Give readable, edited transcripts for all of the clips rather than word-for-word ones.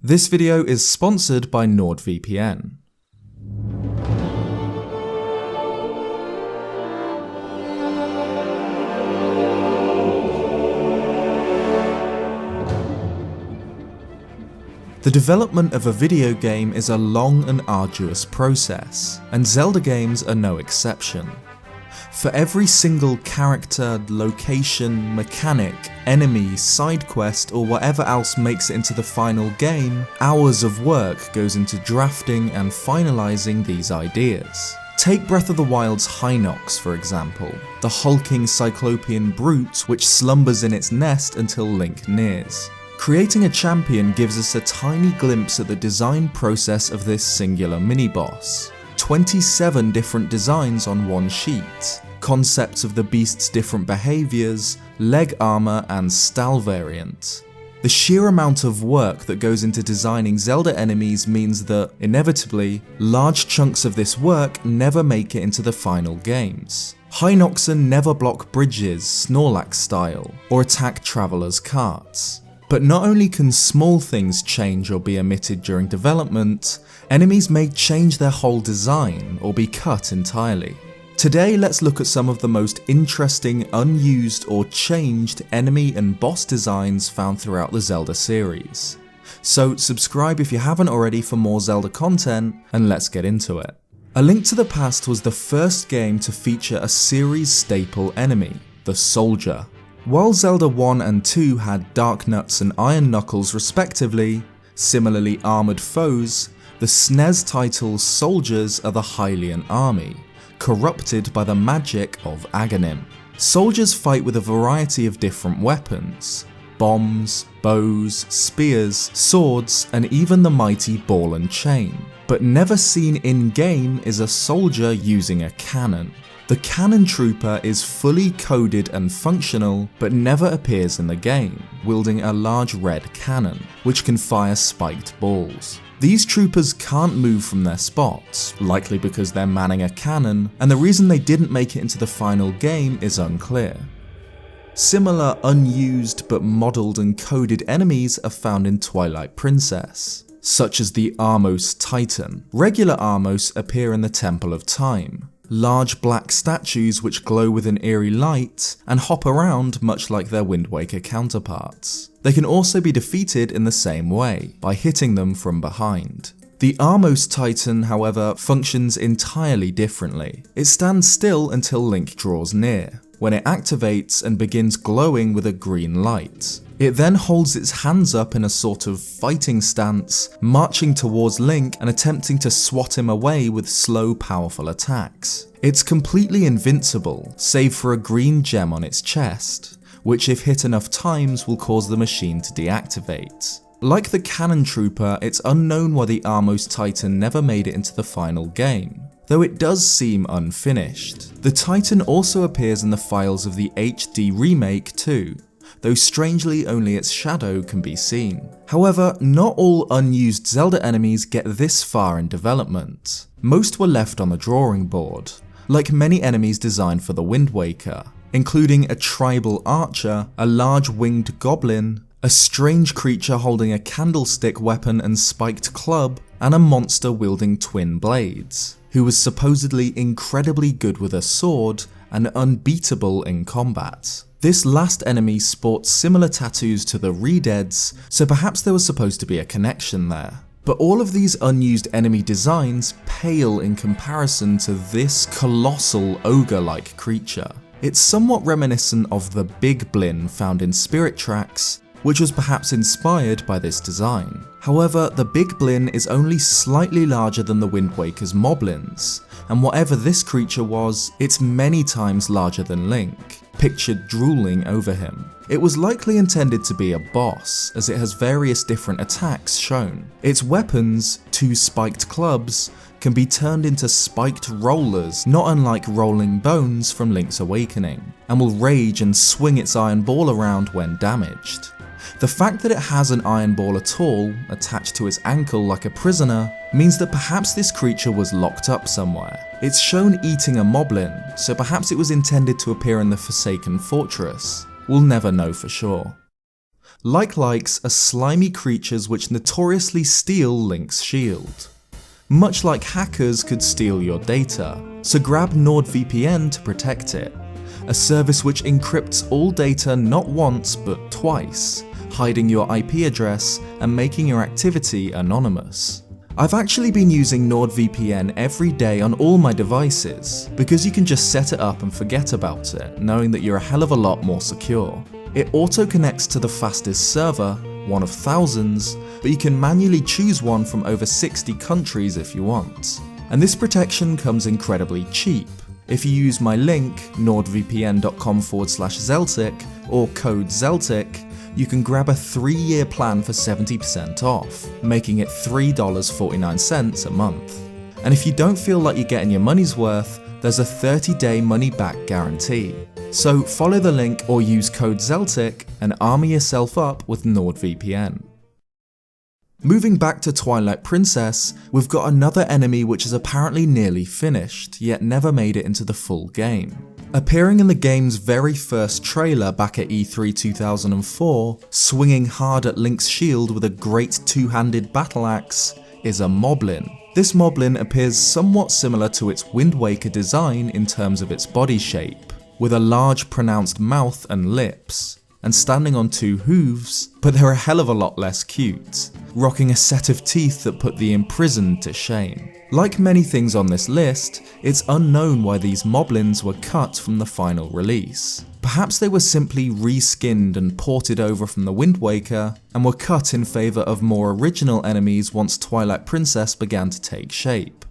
This video is sponsored by NordVPN. The development of a video game is a long and arduous process, and Zelda games are no exception. For every single character, location, mechanic, enemy, side quest, or whatever else makes it into the final game, hours of work goes into drafting and finalizing these ideas. Take Breath of the Wild's Hinox, for example, the hulking cyclopean brute which slumbers in its nest until Link nears. Creating a champion gives us a tiny glimpse at the design process of this singular mini-boss. 27 different designs on one sheet, concepts of the beast's different behaviours, leg armour and style variant. The sheer amount of work that goes into designing Zelda enemies means that, inevitably, large chunks of this work never make it into the final games. Hinoxen never block bridges Snorlax style, or attack travellers' carts. But not only can small things change or be omitted during development, enemies may change their whole design or be cut entirely. Today let's look at some of the most interesting unused or changed enemy and boss designs found throughout the Zelda series. So subscribe if you haven't already for more Zelda content, and let's get into it. A Link to the Past was the first game to feature a series staple enemy, the Soldier. While Zelda 1 and 2 had Dark Nuts and Iron Knuckles respectively, similarly armoured foes, the SNES title's soldiers are the Hylian army, corrupted by the magic of Aghanim. Soldiers fight with a variety of different weapons: bombs, bows, spears, swords, and even the mighty ball and chain. But never seen in-game is a soldier using a cannon. The Cannon Trooper is fully coded and functional, but never appears in the game, wielding a large red cannon, which can fire spiked balls. These troopers can't move from their spots, likely because they're manning a cannon, and the reason they didn't make it into the final game is unclear. Similar unused but modelled and coded enemies are found in Twilight Princess, such as the Armos Titan. Regular Armos appear in the Temple of Time, large black statues which glow with an eerie light and hop around much like their Wind Waker counterparts. They can also be defeated in the same way, by hitting them from behind. The Armos Titan, however, functions entirely differently. It stands still until Link draws near, when it activates and begins glowing with a green light. It then holds its hands up in a sort of fighting stance, marching towards Link and attempting to swat him away with slow, powerful attacks. It's completely invincible, save for a green gem on its chest, which if hit enough times will cause the machine to deactivate. Like the Cannon Trooper, it's unknown why the Armos Titan never made it into the final game, though it does seem unfinished. The Titan also appears in the files of the HD remake too, though strangely only its shadow can be seen. However, not all unused Zelda enemies get this far in development. Most were left on the drawing board, like many enemies designed for the Wind Waker, including a tribal archer, a large winged goblin, a strange creature holding a candlestick weapon and spiked club, and a monster wielding twin blades, who was supposedly incredibly good with a sword and unbeatable in combat. This last enemy sports similar tattoos to the Redeads, so perhaps there was supposed to be a connection there. But all of these unused enemy designs pale in comparison to this colossal ogre-like creature. It's somewhat reminiscent of the Big Blin found in Spirit Tracks, which was perhaps inspired by this design. However, the Big Blin is only slightly larger than the Wind Waker's Moblins, and whatever this creature was, it's many times larger than Link, pictured drooling over him. It was likely intended to be a boss, as it has various different attacks shown. Its weapons, two spiked clubs, can be turned into spiked rollers, not unlike rolling bones from Link's Awakening, and will rage and swing its iron ball around when damaged. The fact that it has an iron ball at all, attached to its ankle like a prisoner, means that perhaps this creature was locked up somewhere. It's shown eating a moblin, so perhaps it was intended to appear in the Forsaken Fortress. We'll never know for sure. Like-likes are slimy creatures which notoriously steal Link's shield. Much like hackers could steal your data, so grab NordVPN to protect it, a service which encrypts all data not once but twice, hiding your IP address and making your activity anonymous. I've actually been using NordVPN every day on all my devices, because you can just set it up and forget about it, knowing that you're a hell of a lot more secure. It auto-connects to the fastest server, one of thousands, but you can manually choose one from over 60 countries if you want. And this protection comes incredibly cheap. If you use my link, nordvpn.com/Zeltik, or code Zeltik, you can grab a 3-year plan for 70% off, making it $3.49 a month. And if you don't feel like you're getting your money's worth, there's a 30-day money-back guarantee. So follow the link or use code Zeltik and armour yourself up with NordVPN. Moving back to Twilight Princess, we've got another enemy which is apparently nearly finished, yet never made it into the full game. Appearing in the game's very first trailer back at E3 2004, swinging hard at Link's shield with a great two-handed battle axe, is a moblin. This moblin appears somewhat similar to its Wind Waker design in terms of its body shape, with a large pronounced mouth and lips, and standing on 2 hooves, but they're a hell of a lot less cute, rocking a set of teeth that put the imprisoned to shame. Like many things on this list, it's unknown why these moblins were cut from the final release. Perhaps they were simply reskinned and ported over from the Wind Waker, and were cut in favour of more original enemies once Twilight Princess began to take shape.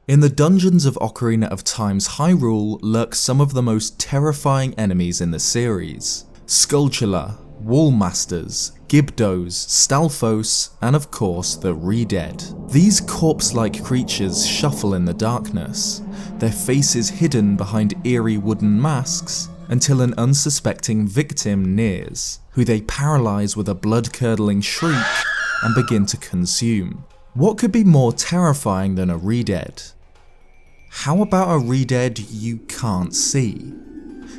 In the dungeons of Ocarina of Time's Hyrule lurk some of the most terrifying enemies in the series. Skulltula, Wallmasters, Gibdos, Stalfos, and of course the Redead. These corpse-like creatures shuffle in the darkness, their faces hidden behind eerie wooden masks, until an unsuspecting victim nears, who they paralyse with a blood-curdling shriek and begin to consume. What could be more terrifying than a Redead? How about a Redead you can't see?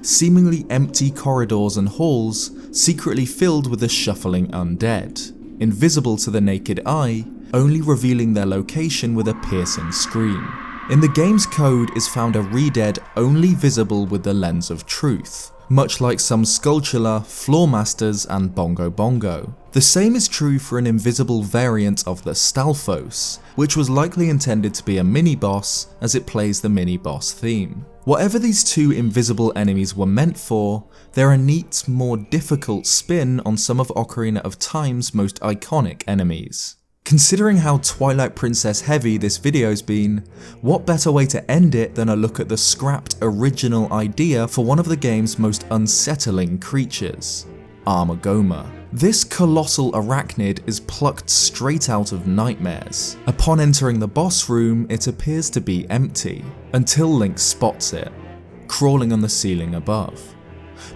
Seemingly empty corridors and halls, secretly filled with the shuffling undead, invisible to the naked eye, only revealing their location with a piercing scream. In the game's code is found a Redead only visible with the lens of truth, much like some Skulltula, Floormasters, and Bongo Bongo. The same is true for an invisible variant of the Stalfos, which was likely intended to be a mini-boss as it plays the mini-boss theme. Whatever these 2 invisible enemies were meant for, they're a neat, more difficult spin on some of Ocarina of Time's most iconic enemies. Considering how Twilight Princess heavy this video's been, what better way to end it than a look at the scrapped original idea for one of the game's most unsettling creatures, Armagoma. This colossal arachnid is plucked straight out of nightmares. Upon entering the boss room, it appears to be empty, until Link spots it, crawling on the ceiling above.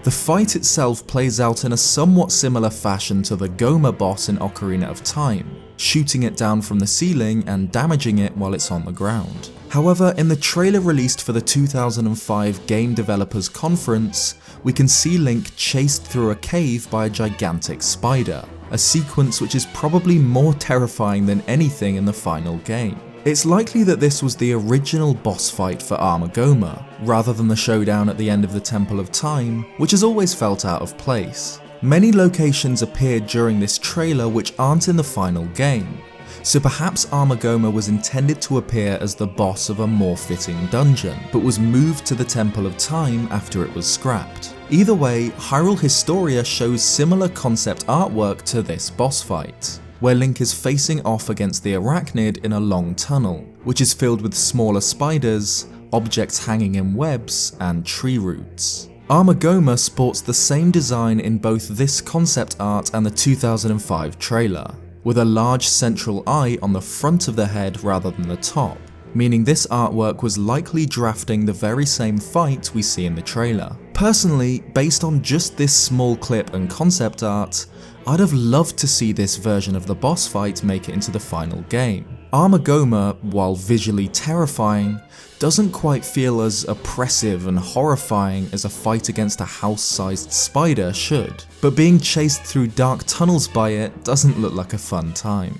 The fight itself plays out in a somewhat similar fashion to the Goma boss in Ocarina of Time, shooting it down from the ceiling and damaging it while it's on the ground. However, in the trailer released for the 2005 Game Developers Conference, we can see Link chased through a cave by a gigantic spider, a sequence which is probably more terrifying than anything in the final game. It's likely that this was the original boss fight for Armagoma, rather than the showdown at the end of the Temple of Time, which has always felt out of place. Many locations appeared during this trailer which aren't in the final game, so perhaps Armagoma was intended to appear as the boss of a more fitting dungeon, but was moved to the Temple of Time after it was scrapped. Either way, Hyrule Historia shows similar concept artwork to this boss fight, where Link is facing off against the arachnid in a long tunnel, which is filled with smaller spiders, objects hanging in webs, and tree roots. Armagoma sports the same design in both this concept art and the 2005 trailer, with a large central eye on the front of the head rather than the top, meaning this artwork was likely drafting the very same fight we see in the trailer. Personally, based on just this small clip and concept art, I'd have loved to see this version of the boss fight make it into the final game. Armagoma, while visually terrifying, doesn't quite feel as oppressive and horrifying as a fight against a house-sized spider should, but being chased through dark tunnels by it doesn't look like a fun time.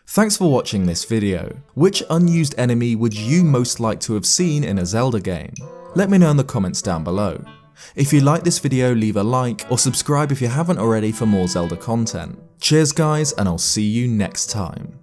Thanks for watching this video. Which unused enemy would you most like to have seen in a Zelda game? Let me know in the comments down below. If you like this video, leave a like or subscribe if you haven't already for more Zelda content. Cheers guys, and I'll see you next time.